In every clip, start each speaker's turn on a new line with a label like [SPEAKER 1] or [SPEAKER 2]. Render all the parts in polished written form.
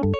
[SPEAKER 1] Yo,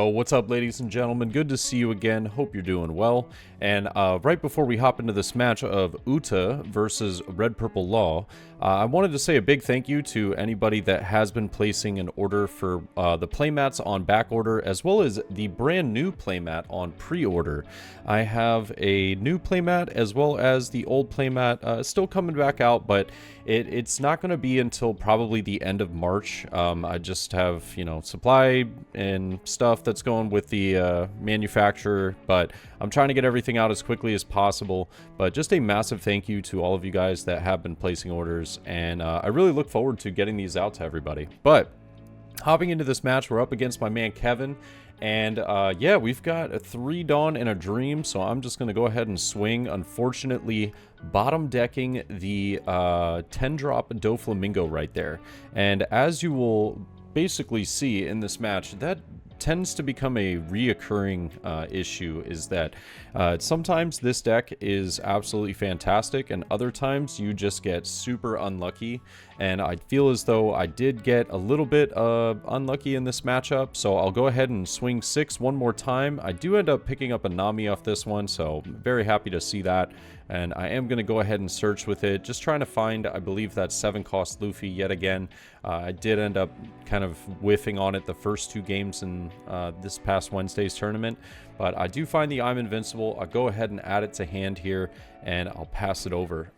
[SPEAKER 1] what's up, ladies and gentlemen? Good to see you again. Hope you're doing well. And right before we hop into this match of Uta versus Red Purple Law, I wanted to say a big thank you to anybody that has been placing an order for the playmats on back order, as well as the brand new playmat on pre-order. I have a new playmat as well as the old playmat still coming back out, but it's not going to be until probably the end of March. I just have, supply and stuff that's going with the manufacturer, but I'm trying to get everything out as quickly as possible. But just a massive thank you to all of you guys that have been placing orders, and I really look forward to getting these out to everybody. But hopping into this match, we're up against my man Kevin, and yeah, we've got a 3 Dawn and a Dream, so I'm just going to go ahead and swing. Unfortunately, bottom decking the 10-drop Doflamingo right there, and as you will basically see in this match, that tends to become a reoccurring issue, is that sometimes this deck is absolutely fantastic and other times you just get super unlucky, and I feel as though I did get a little bit unlucky in this matchup, so I'll go ahead and swing 6 one more time. I do end up picking up a Nami off this one, so I'm very happy to see that, and I am going to go ahead and search with it, just trying to find, I believe, that 7-cost Luffy yet again. I did end up kind of whiffing on it the first 2 games in this past Wednesday's tournament, but I do find the I'm Invincible. I'll go ahead and add it to hand here, and I'll pass it over.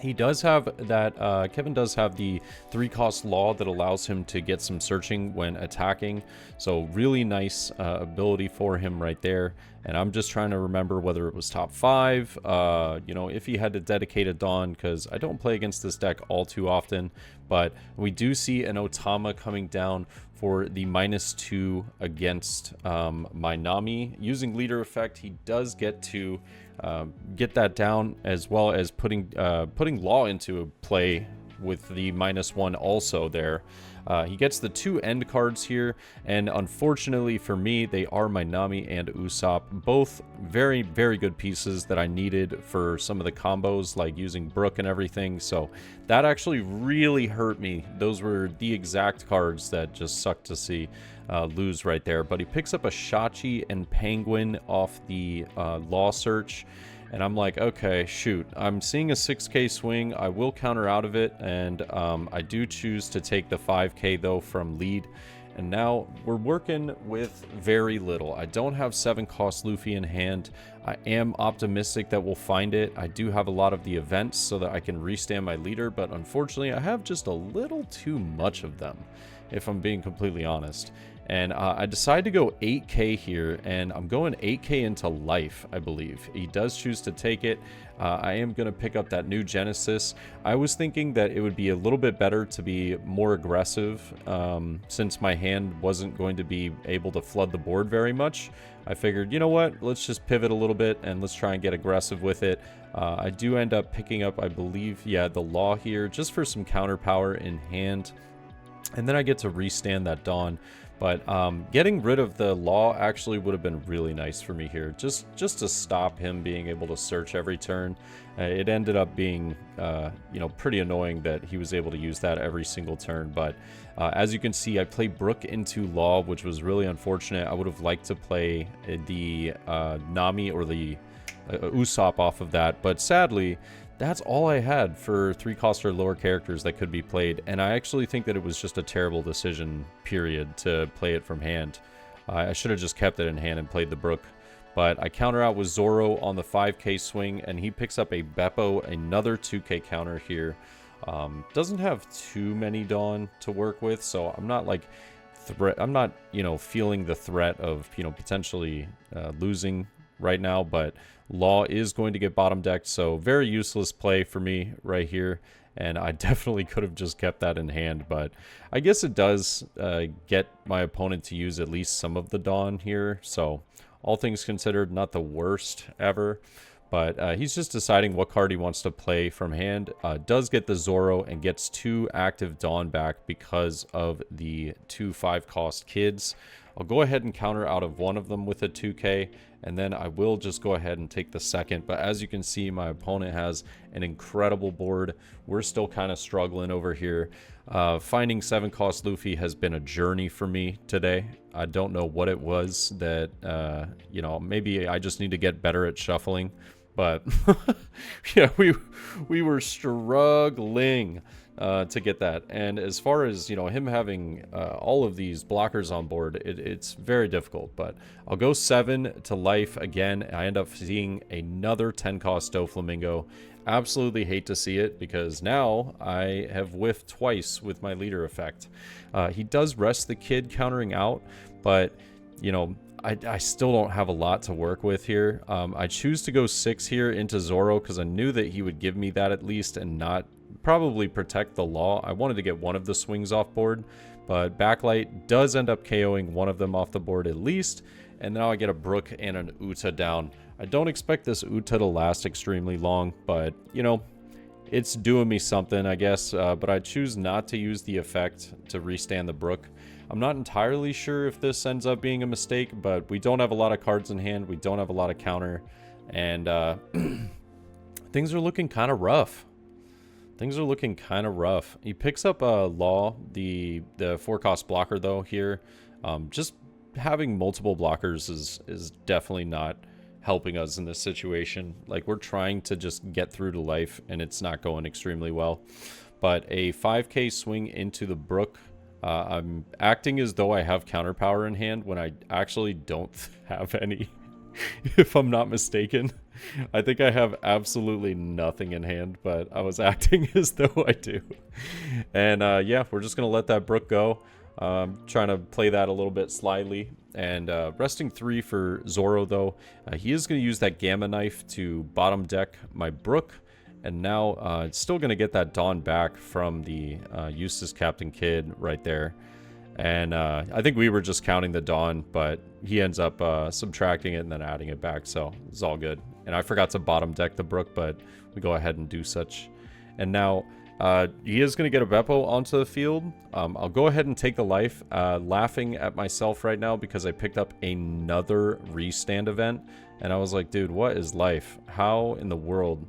[SPEAKER 1] He does have that, Kevin does have the 3-cost Law that allows him to get some searching when attacking. So really nice ability for him right there. And I'm just trying to remember whether it was top 5, if he had to dedicate a Dawn, because I don't play against this deck all too often. But we do see an Otama coming down for the -2 against my Nami. Using leader effect, he does get to get that down, as well as putting Law into play with the -1 also there. He gets the 2 end cards here, and unfortunately for me, they are my Nami and Usopp. Both very, very good pieces that I needed for some of the combos, like using Brook and everything, so that actually really hurt me. Those were the exact cards that just sucked to see lose right there. But he picks up a Shachi and Penguin off the Law Search, and I'm like, okay, shoot, I'm seeing a 6k swing. I will counter out of it, and I do choose to take the 5k though from lead. And now we're working with very little. I don't have 7-cost Luffy in hand. I am optimistic that we'll find it. I do have a lot of the events so that I can restand my leader, but unfortunately I have just a little too much of them, if I'm being completely honest. And I decided to go 8k here, and I'm going 8k into life, I believe. He does choose to take it. I am going to pick up that new Genesis. I was thinking that it would be a little bit better to be more aggressive, since my hand wasn't going to be able to flood the board very much. I figured, you know what, let's just pivot a little bit and let's try and get aggressive with it. I do end up picking up, I believe, yeah, the Law here, just for some counter power in hand. And then I get to restand that Dawn. But getting rid of the Law actually would have been really nice for me here, just to stop him being able to search every turn. It ended up being, pretty annoying that he was able to use that every single turn. But as you can see, I played Brook into Law, which was really unfortunate. I would have liked to play the Nami or the Usopp off of that, but sadly, that's all I had for 3-cost or lower characters that could be played, and I actually think that it was just a terrible decision, period, to play it from hand. I should have just kept it in hand and played the Brook, but I counter out with Zoro on the 5k swing, and he picks up a Beppo, another 2k counter here. Doesn't have too many Dawn to work with, so I'm not like feeling the threat of potentially losing right now, but Law is going to get bottom decked, so very useless play for me right here, and I definitely could have just kept that in hand, but I guess it does get my opponent to use at least some of the Dawn here, so all things considered, not the worst ever. But he's just deciding what card he wants to play from hand. Does get the Zoro and gets 2 active Dawn back because of the 2 5-cost kids. I'll go ahead and counter out of one of them with a 2k, and then I will just go ahead and take the second. But as you can see, my opponent has an incredible board. We're still kind of struggling over here. Finding 7-cost Luffy has been a journey for me today. I don't know what it was that, you know, maybe I just need to get better at shuffling. But yeah, we were struggling to get that. And as far as, you know, him having all of these blockers on board, it's very difficult. But I'll go 7 to life again. I end up seeing another 10-cost Doflamingo. Absolutely hate to see it, because now I have whiffed twice with my leader effect. He does rest the kid countering out, but, you know, I still don't have a lot to work with here. I choose to go 6 here into Zoro because I knew that he would give me that at least and not probably protect the law. I wanted to get one of the swings off board, but Backlight does end up KOing one of them off the board at least, and now I get a Brook and an Uta down. I don't expect this Uta to last extremely long, but, you know, it's doing me something, I guess, but I choose not to use the effect to restand the Brook. I'm not entirely sure if this ends up being a mistake, but we don't have a lot of cards in hand. We don't have a lot of counter, and things are looking kind of rough. Things are looking kind of rough. He picks up Law, the 4-cost blocker, though, here. Just having multiple blockers is definitely not helping us in this situation. Like, we're trying to just get through to life, and it's not going extremely well. But a 5k swing into the Brook. I'm acting as though I have counter power in hand when I actually don't have any, if I'm not mistaken. I think I have absolutely nothing in hand, but I was acting as though I do. And yeah, we're just going to let that Brook go. Trying to play that a little bit slyly. And resting 3 for Zoro, though. He is going to use that Gamma Knife to bottom deck my Brook. And now it's still going to get that Dawn back from the Eustace Captain Kidd right there. And I think we were just counting the Dawn, but he ends up subtracting it and then adding it back. So it's all good. And I forgot to bottom deck the Brook, but we go ahead and do such. And now he is going to get a Beppo onto the field. I'll go ahead and take the life. Laughing at myself right now because I picked up another restand event. And I was like, dude, what is life? How in the world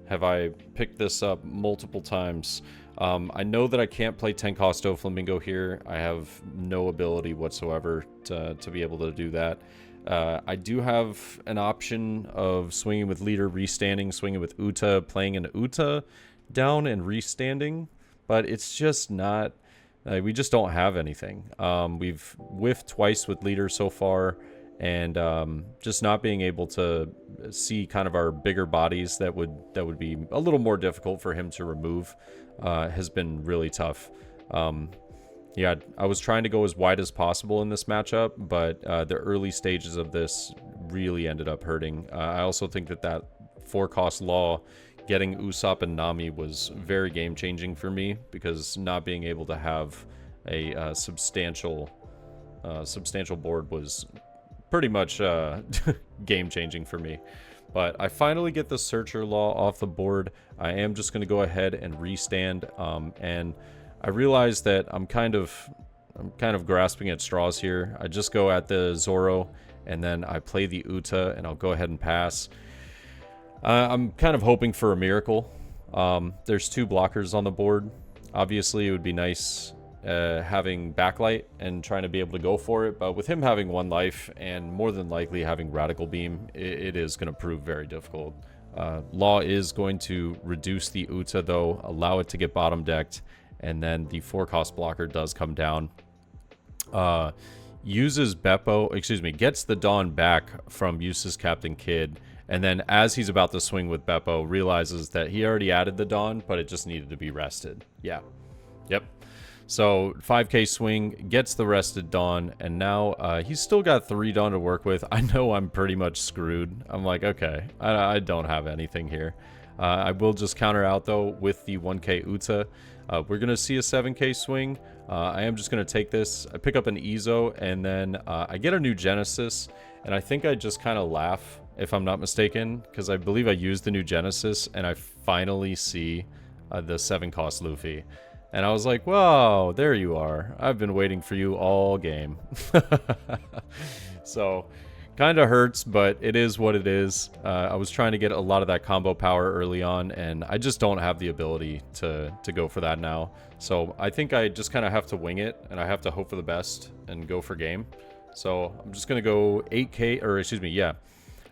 [SPEAKER 1] have I picked this up multiple times? I know that I can't play 10-cost Doflamingo here. I have no ability whatsoever to be able to do that. I do have an option of swinging with leader, restanding, swinging with Uta, playing an Uta down and restanding, but it's just not... we just don't have anything. We've whiffed twice with leader so far, and just not being able to see kind of our bigger bodies that would be a little more difficult for him to remove has been really tough. Yeah, I was trying to go as wide as possible in this matchup, but the early stages of this really ended up hurting. I also think that 4-cost Law getting Usopp and Nami was very game-changing for me, because not being able to have a substantial board was pretty much game-changing for me. But I finally get the Searcher Law off the board. I am just going to go ahead and restand, and I realize that I'm kind of grasping at straws here. I just go at the Zoro, and then I play the Uta, and I'll go ahead and pass. I'm kind of hoping for a miracle. There's 2 blockers on the board. Obviously, it would be nice having Backlight and trying to be able to go for it, but with him having 1 life and more than likely having Radical Beam, it is going to prove very difficult. Law is going to reduce the Uta, though, allow it to get bottom decked, and then the 4-cost blocker does come down. Uses Beppo, gets the Dawn back from Eustace Captain Kidd, and then as he's about to swing with Beppo, realizes that he already added the Dawn, but it just needed to be rested. Yeah. Yep. So 5k swing, gets the rested Dawn, and now he's still got 3 Dawn to work with. I know I'm pretty much screwed. I'm like, okay, I don't have anything here. I will just counter out, though, with the 1k Uta. We're going to see a 7k swing. I am just going to take this. I pick up an Ezo, and then I get a new Genesis, and I think I just kind of laugh, if I'm not mistaken, because I believe I used the new Genesis, and I finally see the 7-cost Luffy. And I was like, whoa, there you are. I've been waiting for you all game. So, kind of hurts, but it is what it is. I was trying to get a lot of that combo power early on, and I just don't have the ability to go for that now. So I think I just kind of have to wing it, and I have to hope for the best and go for game. So I'm just going to go 8k, or excuse me, yeah.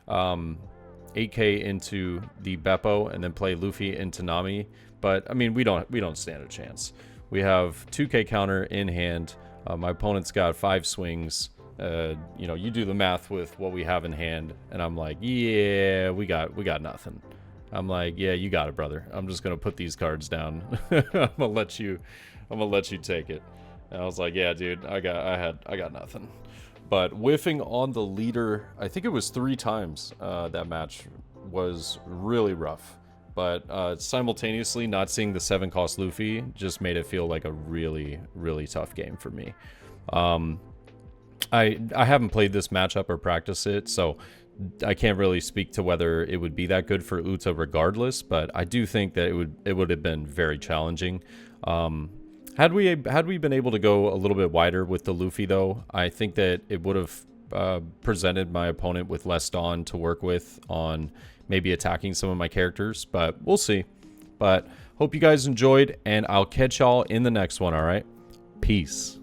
[SPEAKER 1] 8k into the Beppo, and then play Luffy into Nami. But, I mean, we don't stand a chance. We have 2k counter in hand. My opponent's got 5 swings. You know, you do the math with what we have in hand, and I'm like, yeah, we got nothing. I'm like, yeah, you got it, brother. I'm just gonna put these cards down. I'm gonna let you take it. And I was like, yeah, dude, I got nothing. But whiffing on the leader, I think it was 3 times. That match was really rough. But simultaneously, not seeing the 7-cost Luffy just made it feel like a really, really tough game for me. I haven't played this matchup or practiced it, so I can't really speak to whether it would be that good for Uta regardless, but I do think that it would have been very challenging. Had we been able to go a little bit wider with the Luffy, though, I think that it would have presented my opponent with less Dawn to work with on maybe attacking some of my characters, but we'll see. But hope you guys enjoyed, and I'll catch y'all in the next one, all right? Peace.